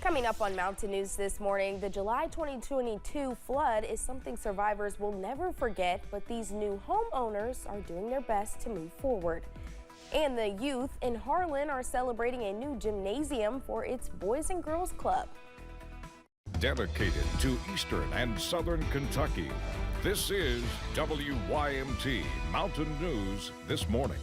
Coming up on Mountain News this morning, the July 2022 flood is something survivors will never forget, but these new homeowners are doing their best to move forward. And the youth in Harlan are celebrating a new gymnasium for its Boys and Girls Club. Dedicated to Eastern and Southern Kentucky, this is WYMT Mountain News This Morning.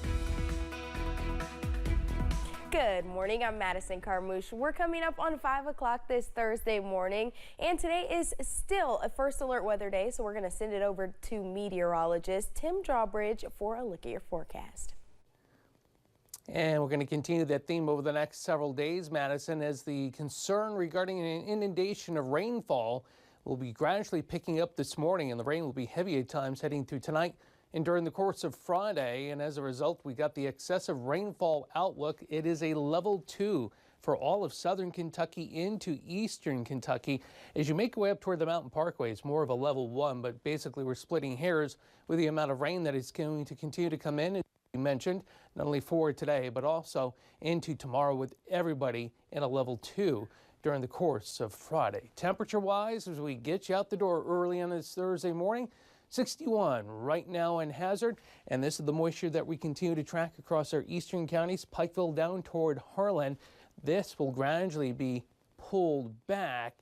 Good morning, I'm Madison Carmouche. We're coming up on 5 o'clock this Thursday morning, and today is still a first alert weather day, so we're going to send it over to meteorologist Tim Drawbridge for a look at your forecast. And we're going to continue that theme over the next several days, Madison, as the concern regarding an inundation of rainfall will be gradually picking up this morning, and the rain will be heavy at times heading through tonight and during the course of Friday. And as a result, we got the excessive rainfall outlook. It is a level 2 for all of southern Kentucky into eastern Kentucky. As you make your way up toward the Mountain Parkway, it's more of a level 1, but basically we're splitting hairs with the amount of rain that is going to continue to come in. Mentioned not only for today but also into tomorrow, with everybody in a level 2 during the course of Friday. Temperature wise, as we get you out the door early on this Thursday morning, 61 right now in Hazard, and this is the moisture that we continue to track across our eastern counties. Pikeville down toward Harlan. This will gradually be pulled back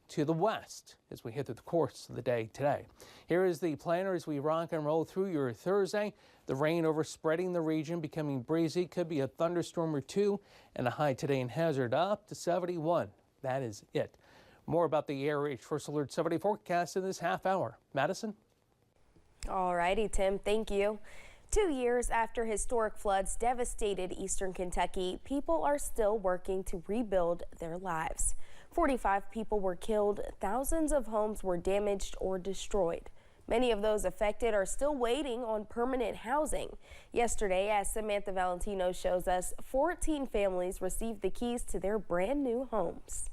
to the west as we hit through the course of the day today. Here is the planner as we rock and roll through your Thursday. The rain overspreading the region, becoming breezy. Could be a thunderstorm or two, and a high today in Hazard up to 71. That is it. More about the ARH First Alert 70 forecast in this half hour. Madison? All righty, Tim. Thank you. 2 years after historic floods devastated eastern Kentucky, people are still working to rebuild their lives. 45 people were killed, thousands of homes were damaged or destroyed. Many of those affected are still waiting on permanent housing. Yesterday, as Samantha Valentino shows us, 14 families received the keys to their brand new homes.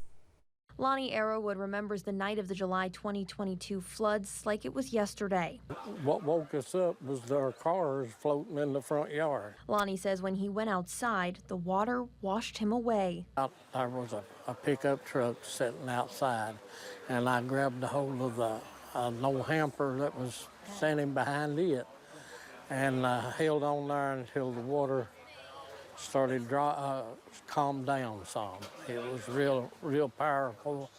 Lonnie Arrowwood remembers the night of the July 2022 floods like it was yesterday. What woke us up was their cars floating in the front yard. Lonnie says when he went outside, the water washed him away. There was a pickup truck sitting outside, and I grabbed a hold of the an old hamper that was standing behind it, and held on there until the water started calm down some. It was real powerful,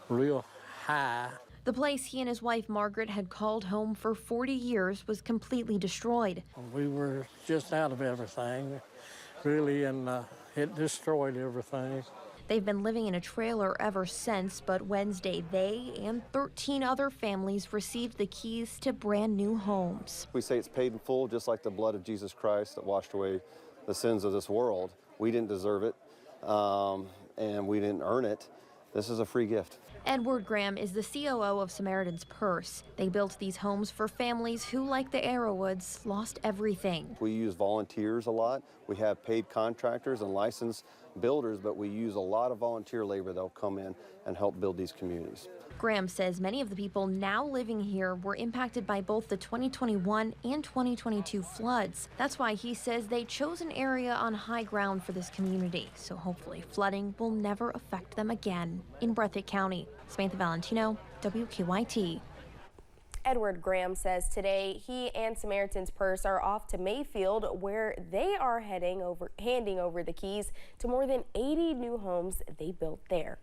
real high. The place he and his wife Margaret had called home for 40 years was completely destroyed. We were just out of everything, really, and it destroyed everything. They've been living in a trailer ever since, but Wednesday they and 13 other families received the keys to brand new homes. We say it's paid in full, just like the blood of Jesus Christ that washed away the sins of this world. We didn't deserve it, and we didn't earn it. This is a free gift. Edward Graham is the COO of Samaritan's Purse. They built these homes for families who, like the Arrowwoods, lost everything. We use volunteers a lot. We have paid contractors and licensed builders, but we use a lot of volunteer labor that'll come in and help build these communities. Graham says many of the people now living here were impacted by both the 2021 and 2022 floods. That's why he says they chose an area on high ground for this community, so hopefully flooding will never affect them again. In Breathitt County, Samantha Valentino, WKYT. Edward Graham says today he and Samaritan's Purse are off to Mayfield, where they are handing over the keys to more than 80 new homes they built there.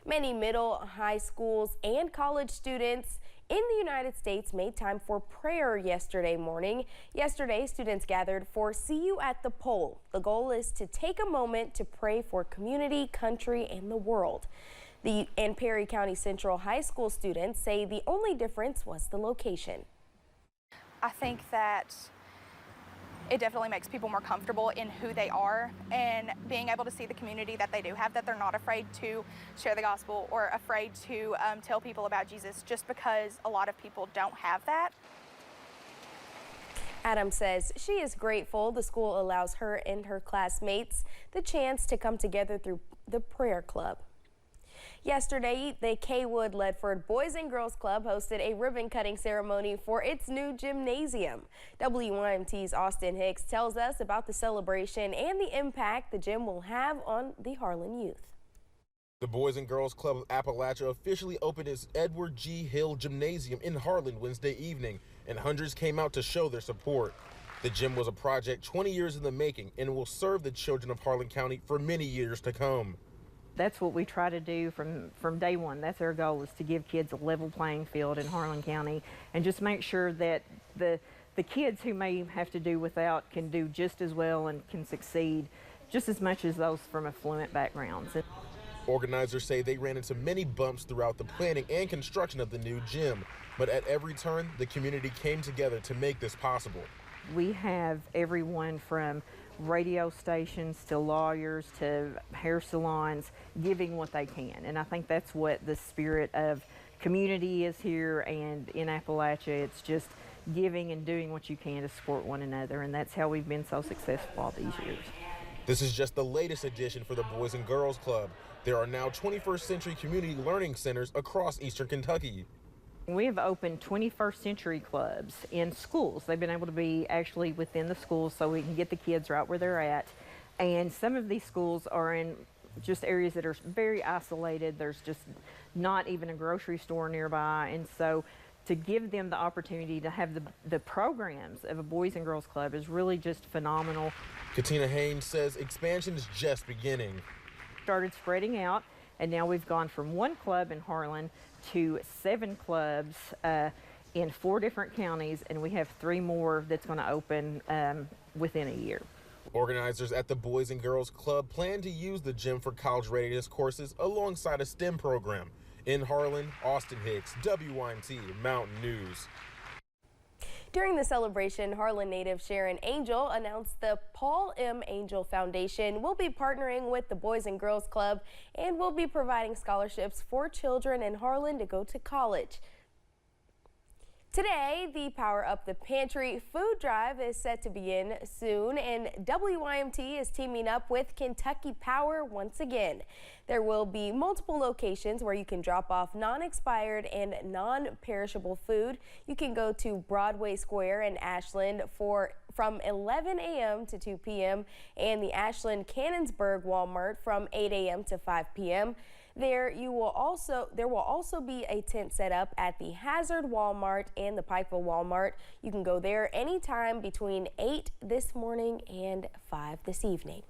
Many middle, high schools, and college students in the United States made time for prayer yesterday morning. Yesterday, students gathered for See You at the Pole. The goal is to take a moment to pray for community, country, and the world. The Perry County Central High School students say the only difference was the location. I think that it definitely makes people more comfortable in who they are and being able to see the community that they do have, that they're not afraid to share the gospel or afraid to tell people about Jesus, just because a lot of people don't have that. Adam says she is grateful the school allows her and her classmates the chance to come together through the prayer club. Yesterday, the Kaywood Ledford Boys and Girls Club hosted a ribbon-cutting ceremony for its new gymnasium. WYMT's Austin Hicks tells us about the celebration and the impact the gym will have on the Harlan youth. The Boys and Girls Club of Appalachia officially opened its Edward G. Hill Gymnasium in Harlan Wednesday evening, and hundreds came out to show their support. The gym was a project 20 years in the making and will serve the children of Harlan County for many years to come. That's what we try to do from day one. That's our goal, is to give kids a level playing field in Harlan County and just make sure that the kids who may have to do without can do just as well and can succeed just as much as those from affluent backgrounds. Organizers say they ran into many bumps throughout the planning and construction of the new gym, but at every turn, the community came together to make this possible. We have everyone from radio stations to lawyers to hair salons giving what they can, and I think that's what the spirit of community is here and in Appalachia. It's just giving and doing what you can to support one another, and that's how we've been so successful all these years. This is just the latest addition for the Boys and Girls Club. There are now 21st century community learning centers across eastern Kentucky. We have opened 21st century clubs in schools. They've been able to be actually within the schools so we can get the kids right where they're at. And some of these schools are in just areas that are very isolated. There's just not even a grocery store nearby. And so to give them the opportunity to have the programs of a Boys and Girls Club is really just phenomenal. Katina Haynes says expansion is just beginning. Started spreading out, and now we've gone from one club in Harlan to 7 clubs in 4 different counties, and we have 3 more that's going to open within a year. Organizers at the Boys and Girls Club plan to use the gym for college readiness courses alongside a STEM program. In Harlan, Austin Hicks, WYMT Mountain News. During the celebration, Harlan native Sharon Angel announced the Paul M. Angel Foundation will be partnering with the Boys and Girls Club and will be providing scholarships for children in Harlan to go to college. Today, the Power Up the Pantry food drive is set to begin soon, and WYMT is teaming up with Kentucky Power once again. There will be multiple locations where you can drop off non-expired and non-perishable food. You can go to Broadway Square in Ashland from 11 a.m. to 2 p.m. and the Ashland Cannonsburg Walmart from 8 a.m. to 5 p.m. There will also be a tent set up at the Hazard Walmart and the Pikeville Walmart. You can go there anytime between 8 this morning and 5 this evening.